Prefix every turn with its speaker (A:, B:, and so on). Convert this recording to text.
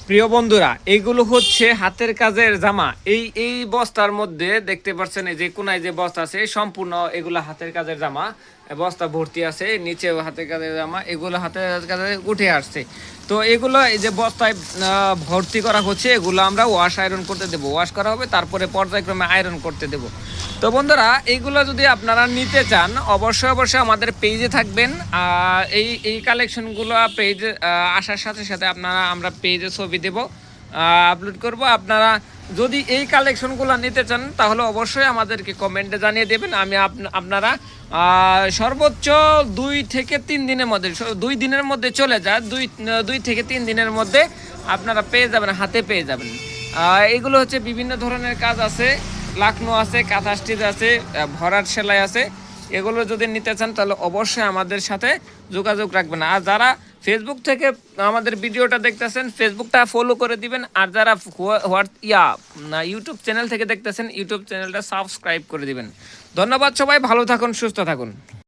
A: প্রিয় বন্ধুরা, এইগুলো হচ্ছে হাতের কাজের জামা। এই বস্তার মধ্যে দেখতে পাচ্ছেন, এই যে কোনায় যে বস্তা আছে সম্পূর্ণ এগুলো হাতের কাজের জামা। বস্তা ভর্তি আছে, নিচেও হাতের কাজের জামা, এগুলো হাতের কাজে উঠে আসছে। তো এগুলো এই যে বস্তায় ভর্তি করা হচ্ছে, এগুলো আমরা ওয়াশ আয়রন করতে দেবো, ওয়াশ করা হবে, তারপরে পর্যায়ক্রমে আয়রন করতে দেবো। তো বন্ধুরা, এইগুলো যদি আপনারা নিতে চান অবশ্যই অবশ্যই আমাদের পেজে থাকবেন। এই কালেকশনগুলো পেজে আসার সাথে সাথে আমরা পেজে ছবি দেব, আপলোড করব। আপনারা যদি এই কালেকশনগুলো নিতে চান তাহলে অবশ্যই আমাদেরকে কমেন্টে জানিয়ে দেবেন। আপনারা সর্বোচ্চ 2 থেকে 3 দিনের মধ্যে, 2 দিনের মধ্যে চলে যায়, 2 থেকে 3 দিনের মধ্যে আপনারা পেয়ে যাবেন, হাতে পেয়ে যাবেন। এগুলো হচ্ছে বিভিন্ন ধরনের কাজ আছে, লাকনো আছে, কাঁথা স্টিচ আছে, ভরাট সেলাই আছে। এগুলো যদি নিতে চান তাহলে অবশ্যই আমাদের সাথে যোগাযোগ রাখবেন। আর যারা ফেসবুক থেকে আমাদের ভিডিওটা দেখতেছেন, ফেসবুকটা ফলো করে দিবেন। আর যারা ইউটিউব চ্যানেল থেকে দেখতেছেন, ইউটিউব চ্যানেলটা সাবস্ক্রাইব করে দিবেন। ধন্যবাদ সবাই, ভালো থাকুন, সুস্থ থাকুন।